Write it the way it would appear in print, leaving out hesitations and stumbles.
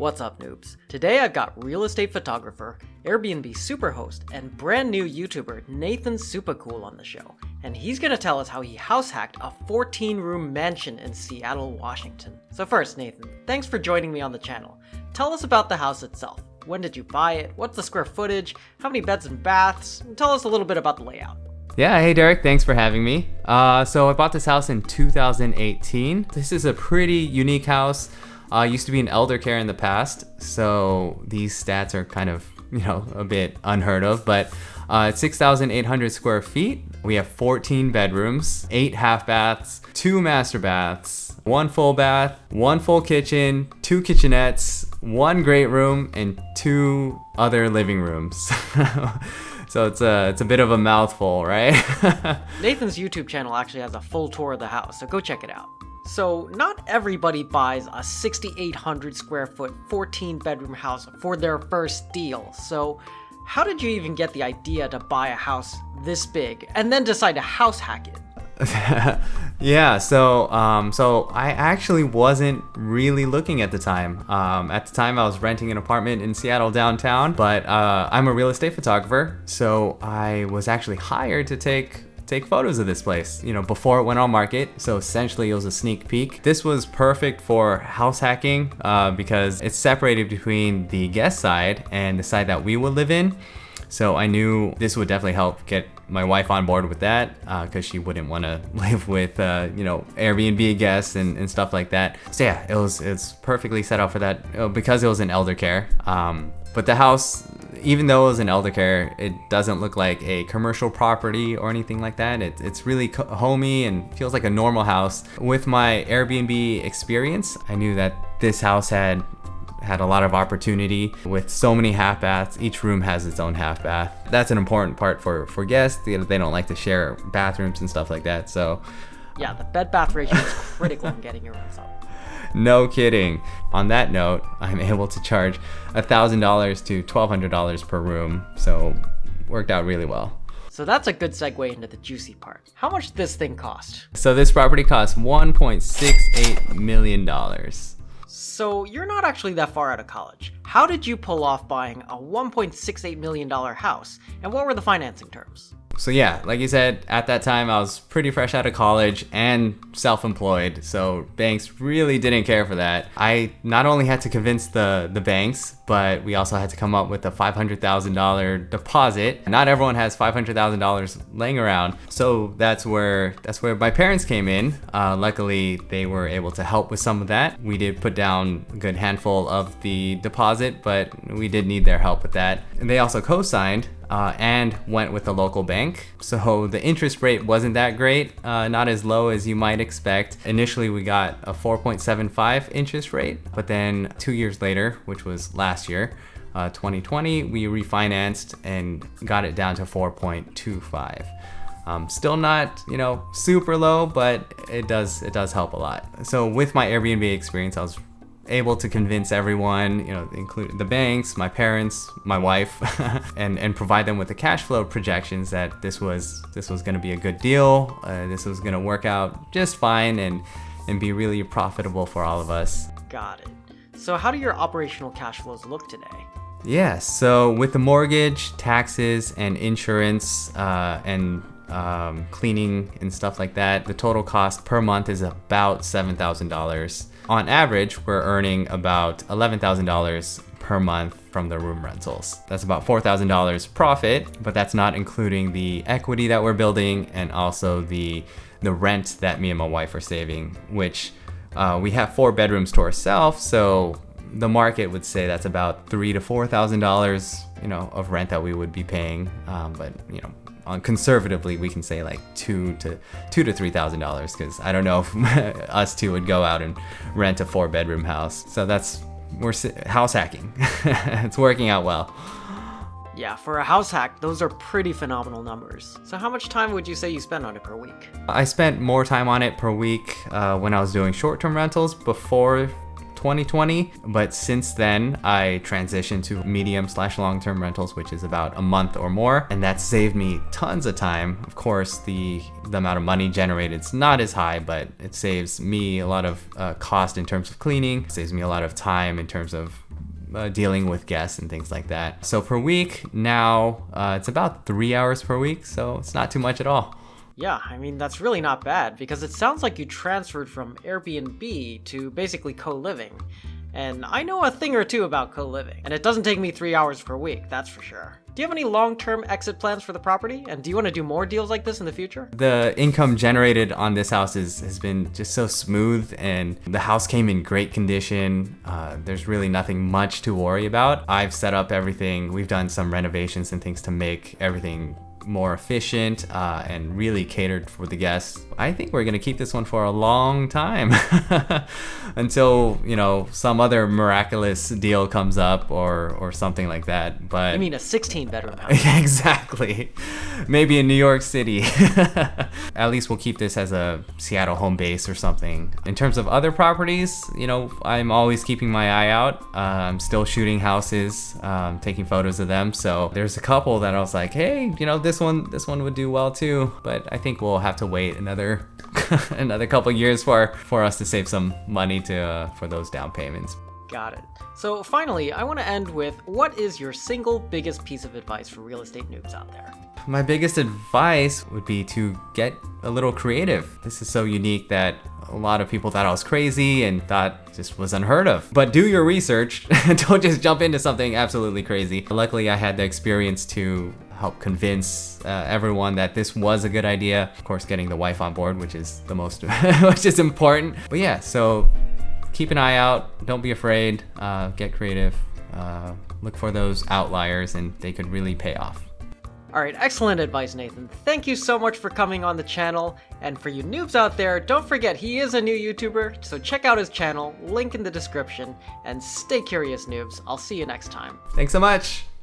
What's up, noobs? Today I've got real estate photographer, Airbnb superhost, and brand new YouTuber Nathan Supakul on the show. And he's gonna tell us how he house hacked a 14-room mansion in Seattle, Washington. So first, Nathan, thanks for joining me on the channel. Tell us about the house itself. When did you buy it? What's the square footage? How many beds and baths? And tell us a little bit about the layout. Yeah, hey Derek, thanks for having me. So I bought this house in 2018. This is a pretty unique house. Used to be an elder care in the past, so these stats are kind of, a bit unheard of, but it's 6,800 square feet. We have 14 bedrooms, 8 half baths, 2 master baths, 1 full bath, 1 full kitchen, 2 kitchenettes, 1 great room, and 2 other living rooms. So it's a bit of a mouthful, right? Nathan's YouTube channel actually has a full tour of the house, so go check it out. So not everybody buys a 6,800 square foot, 14 bedroom house for their first deal. So how did you even get the idea to buy a house this big and then decide to house hack it? Yeah, so I actually wasn't really looking at the time. At the time I was renting an apartment in Seattle downtown, but I'm a real estate photographer, so I was actually hired to take photos of this place, before it went on market. So essentially it was a sneak peek. This was perfect for house hacking because it's separated between the guest side and the side that we would live in. So I knew this would definitely help get my wife on board with that because she wouldn't want to live with, Airbnb guests and stuff like that. So yeah, it's perfectly set up for that because it was an elder care. But the house, even though it was an elder care, it doesn't look like a commercial property or anything like that. It's really homey and feels like a normal house. With my Airbnb experience, I knew that this house had a lot of opportunity with so many half baths. Each room has its own half bath. That's an important part for guests. They don't like to share bathrooms and stuff like that. So yeah, the bed bath ratio is critical in getting your rooms up. No kidding. On that note, I'm able to charge $1,000 to $1,200 per room. So worked out really well. So that's a good segue into the juicy part. How much did this thing cost? So this property cost $1.68 million. So you're not actually that far out of college. How did you pull off buying a $1.68 million house? And what were the financing terms? So yeah, like you said, at that time I was pretty fresh out of college and self-employed, so banks really didn't care for that. I not only had to convince the banks, but we also had to come up with a $500,000 deposit. Not everyone has $500,000 laying around, so that's where my parents came in. Luckily, they were able to help with some of that. We did put down a good handful of the deposit, but we did need their help with that. And they also co-signed and went with the local bank. So the interest rate wasn't that great, not as low as you might expect. Initially, we got a 4.75 interest rate, but then 2 years later, which was last year, 2020, we refinanced and got it down to 4.25. Still not, super low, but it does help a lot. So with my Airbnb experience, I was able to convince everyone, including the banks, my parents, my wife, and provide them with the cash flow projections that this was going to be a good deal. This was going to work out just fine and be really profitable for all of us. Got it. So how do your operational cash flows look today? Yeah, so with the mortgage, taxes, and insurance, and cleaning and stuff like that, the total cost per month is about $7,000. On average, we're earning about $11,000 per month from the room rentals. That's about $4,000 profit, but that's not including the equity that we're building and also the rent that me and my wife are saving, which we have 4 bedrooms to ourselves, so the market would say that's about $3,000 to $4,000, of rent that we would be paying. But conservatively, we can say like $2,000 to $3,000 because I don't know if us two would go out and rent a 4-bedroom house. So we're house hacking. It's working out well. Yeah, for a house hack, those are pretty phenomenal numbers. So how much time would you say you spend on it per week? I spent more time on it per week when I was doing short-term rentals before 2020, but since then I transitioned to medium/long-term rentals, which is about a month or more, and that saved me tons of time. Of course, the amount of money generated is not as high, but it saves me a lot of cost in terms of cleaning. It saves me a lot of time in terms of dealing with guests and things like that. So per week now, it's about 3 hours per week, so it's not too much at all. Yeah, I mean, that's really not bad, because it sounds like you transferred from Airbnb to basically co-living. And I know a thing or two about co-living, and it doesn't take me 3 hours per week, that's for sure. Do you have any long-term exit plans for the property? And do you want to do more deals like this in the future? The income generated on this house has been just so smooth, and the house came in great condition. There's really nothing much to worry about. I've set up everything. We've done some renovations and things to make everything more efficient and really catered for the guests. I think we're gonna keep this one for a long time until, you know, some other miraculous deal comes up or something like that. But You mean a 16-bedroom house? exactly. Maybe in New York City. At least we'll keep this as a Seattle home base or something. In terms of other properties, you know, I'm always keeping my eye out. I'm still shooting houses, taking photos of them. So there's a couple that I was like, hey, you know, this one would do well too. But I think we'll have to wait another another couple years for us to save some money for those down payments. Got it. So finally, I want to end with, what is your single biggest piece of advice for real estate noobs out there? My biggest advice would be to get a little creative. This is so unique that a lot of people thought I was crazy and thought this was unheard of. But do your research. Don't just jump into something absolutely crazy. Luckily, I had the experience to help convince everyone that this was a good idea. Of course, getting the wife on board, which is the most, which is important. But yeah, so keep an eye out. Don't be afraid. Get creative. Look for those outliers, and they could really pay off. Alright, excellent advice, Nathan. Thank you so much for coming on the channel. And for you noobs out there, don't forget he is a new YouTuber, so check out his channel, link in the description, and stay curious, noobs. I'll see you next time. Thanks so much.